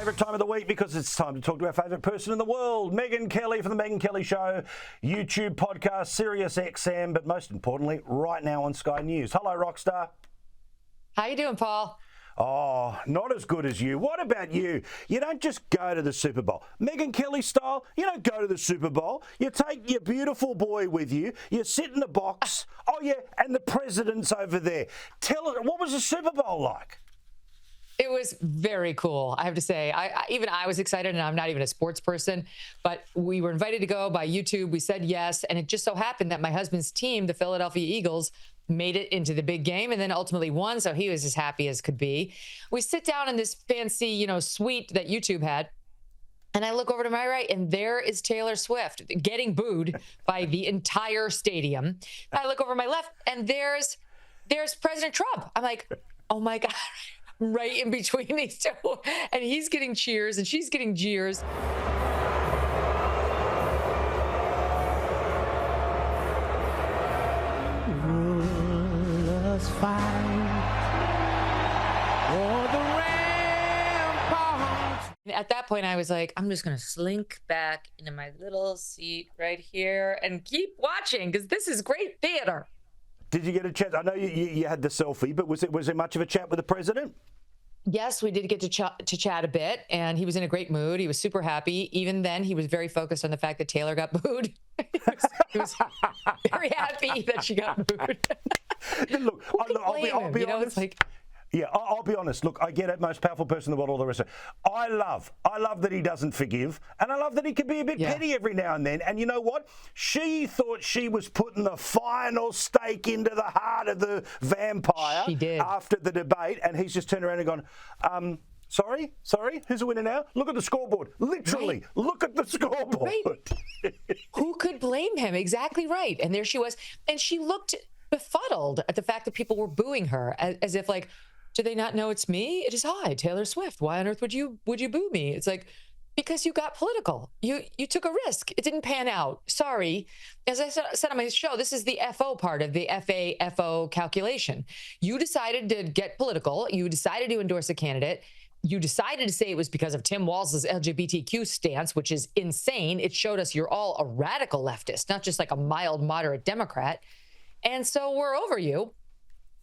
favourite time of the week because it's time to talk to our favourite person in the world, Megyn Kelly from the Megyn Kelly Show, YouTube podcast, Sirius XM, but most importantly, right now on Sky News. Hello, Rockstar. How you doing, Paul? Oh, not as good as you. What about you? You don't just go to the Super Bowl. Megyn Kelly style, you don't go to the Super Bowl. You take your beautiful boy with you. You sit in the box. Oh, yeah, and the president's over there. Tell us, what was the Super Bowl like? It was very cool, I have to say. I was excited, and I'm not even a sports person, but we were invited to go by YouTube. We said yes, and it just so happened that my husband's team, the Philadelphia Eagles, made it into the big game and then ultimately won, so he was as happy as could be. We sit down in this fancy, suite that YouTube had, and I look over to my right, and there is Taylor Swift getting booed by the entire stadium. I look over to my left, and there's President Trump. I'm like, oh my God. Right in between these two. And he's getting cheers and she's getting jeers. Rulers fight o'er the ramparts. At that point, I was like, I'm just going to slink back into my little seat right here and keep watching because this is great theater. Did you get a chance? I know you had the selfie, but was there much of a chat with the president? Yes, we did get to chat a bit, and he was in a great mood. He was super happy. Even then, he was very focused on the fact that Taylor got booed. he was very happy that she got booed. Look, I'll be honest. It's like, yeah, I'll be honest. Look, I get it. Most powerful person in the world, all the rest of it. I love that he doesn't forgive. And I love that he can be a bit petty every now and then. And you know what? She thought she was putting the final stake into the heart of the vampire after the debate. And he's just turned around and gone, sorry, who's the winner now? Look at the scoreboard. Literally, look at the scoreboard. Right. Who could blame him? Exactly right. And there she was. And she looked befuddled at the fact that people were booing her as if like, do they not know it's me? It is I, Taylor Swift. Why on earth would you boo me? It's like, because you got political. You took a risk. It didn't pan out. Sorry. As I said on my show, this is the FO part of the FA-FO calculation. You decided to get political. You decided to endorse a candidate. You decided to say it was because of Tim Walz's LGBTQ stance, which is insane. It showed us you're all a radical leftist, not just like a mild, moderate Democrat. And so we're over you.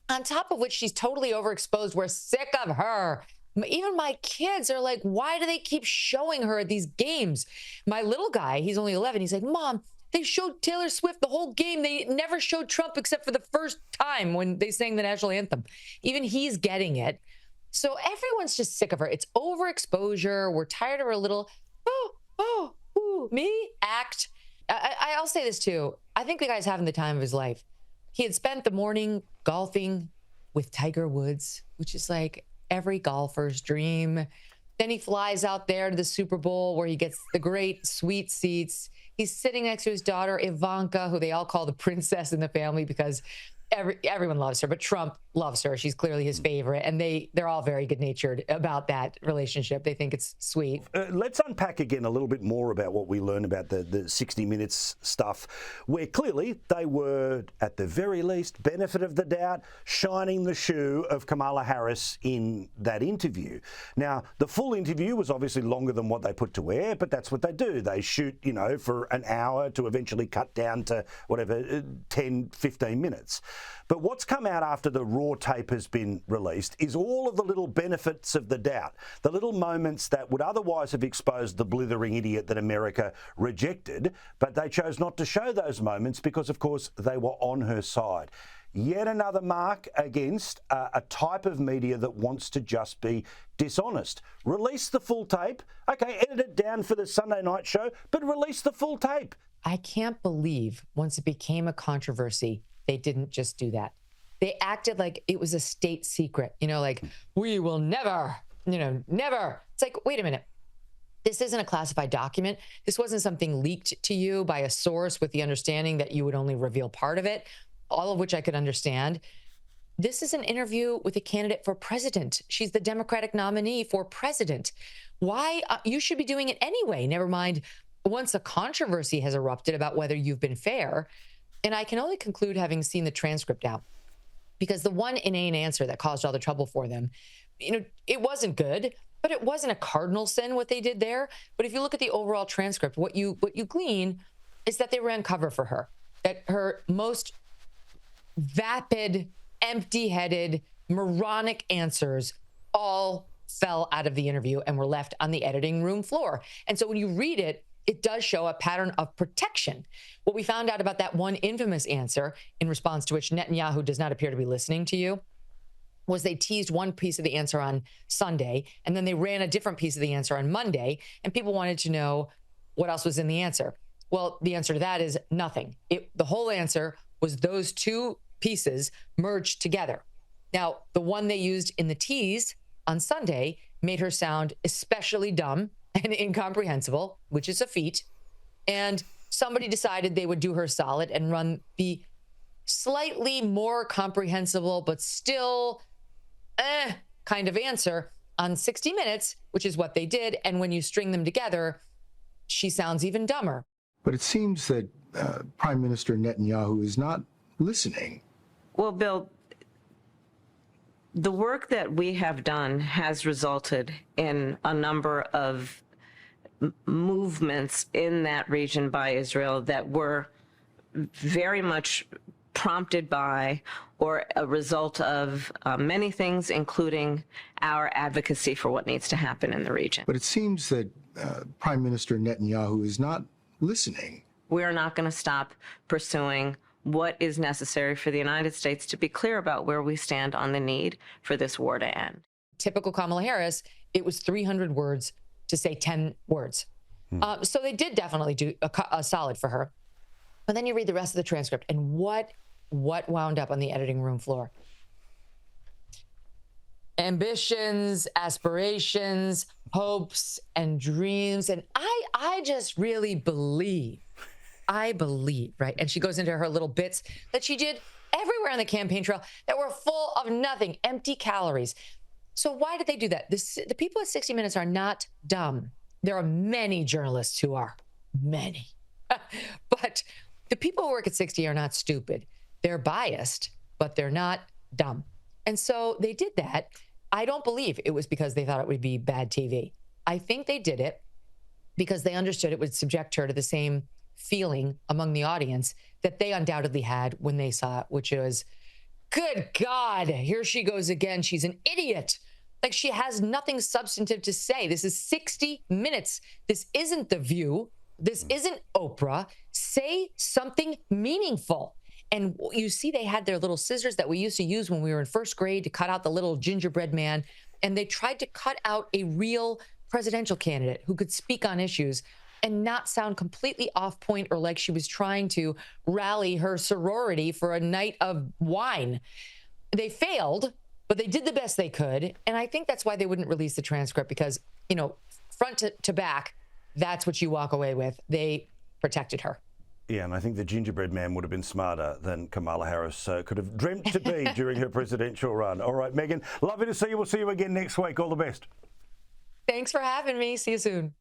On top of which she's totally overexposed. We're sick of her. Even my kids are like, why do they keep showing her at these games? My little guy, he's only 11. He's like, Mom, they showed Taylor Swift the whole game. They never showed Trump except for the first time when they sang the national anthem. Even he's getting it. So everyone's just sick of her. It's overexposure. We're tired of her little, me act. I'll say this too. I think the guy's having the time of his life. He had spent the morning golfing with Tiger Woods, which is like every golfer's dream. Then he flies out there to the Super Bowl where he gets the great sweet seats. He's sitting next to his daughter, Ivanka, who they all call the princess in the family because everyone loves her, but Trump loves her. She's clearly his favorite, and they're all very good-natured about that relationship. They think it's sweet. Let's unpack again a little bit more about what we learned about the 60 Minutes stuff, where clearly they were, at the very least, benefit of the doubt, shining the shoe of Kamala Harris in that interview. Now, the full interview was obviously longer than what they put to air, but that's what they do. They shoot, for an hour to eventually cut down to whatever, 10, 15 minutes. But what's come out after the raw tape has been released is all of the little benefits of the doubt, the little moments that would otherwise have exposed the blithering idiot that America rejected, but they chose not to show those moments because, of course, they were on her side. Yet another mark against a type of media that wants to just be dishonest. Release the full tape. Okay, edit it down for the Sunday night show, but release the full tape. I can't believe once it became a controversy, they didn't just do that. They acted like it was a state secret, like, we will never, never. It's like, wait a minute. This isn't a classified document. This wasn't something leaked to you by a source with the understanding that you would only reveal part of it, all of which I could understand. This is an interview with a candidate for president. She's the Democratic nominee for president. Why? You should be doing it anyway. Never mind, once a controversy has erupted about whether you've been fair. And I can only conclude having seen the transcript out, because the one inane answer that caused all the trouble for them, it wasn't good. but it wasn't a cardinal sin what they did there. But if you look at the overall transcript, what you glean is that they ran cover for her, that her most vapid, empty-headed, moronic answers all fell out of the interview and were left on the editing room floor. And so when you read it, it does show a pattern of protection. What we found out about that one infamous answer, in response to which Netanyahu does not appear to be listening to you, was they teased one piece of the answer on Sunday, and then they ran a different piece of the answer on Monday, and people wanted to know what else was in the answer. Well, the answer to that is nothing. The whole answer was those two pieces merged together. Now, the one they used in the tease on Sunday made her sound especially dumb and incomprehensible, which is a feat. And somebody decided they would do her solid and run the slightly more comprehensible, but still kind of answer on 60 Minutes, which is what they did. And when you string them together, she sounds even dumber. But it seems that Prime Minister Netanyahu is not listening. Well, Bill, the work that we have done has resulted in a number of movements in that region by Israel that were very much prompted by or a result of many things, including our advocacy for what needs to happen in the region. But it seems that Prime Minister Netanyahu is not listening. We are not going to stop pursuing what is necessary for the United States to be clear about where we stand on the need for this war to end. Typical Kamala Harris, it was 300 words to say 10 words. So they did definitely do a solid for her. But then you read the rest of the transcript, and what wound up on the editing room floor? Ambitions, aspirations, hopes, and dreams. And I just really believe, right? And she goes into her little bits that she did everywhere on the campaign trail that were full of nothing, empty calories. So why did they do that? The people at 60 Minutes are not dumb. There are many journalists who are, many. But the people who work at 60 are not stupid. They're biased, but they're not dumb. And so they did that. I don't believe it was because they thought it would be bad TV. I think they did it because they understood it would subject her to the same feeling among the audience that they undoubtedly had when they saw it, which was, good God, here she goes again. She's an idiot. Like, she has nothing substantive to say. This is 60 Minutes. This isn't The View. This isn't Oprah. Say something meaningful. And you see, they had their little scissors that we used to use when we were in first grade to cut out the little gingerbread man. And they tried to cut out a real presidential candidate who could speak on issues and not sound completely off point or like she was trying to rally her sorority for a night of wine. They failed, but they did the best they could. And I think that's why they wouldn't release the transcript, because, you know, front to back, that's what you walk away with. They protected her. Yeah, and I think the gingerbread man would have been smarter than Kamala Harris could have dreamt to be during her presidential run. All right, Megyn, lovely to see you. We'll see you again next week. All the best. Thanks for having me. See you soon.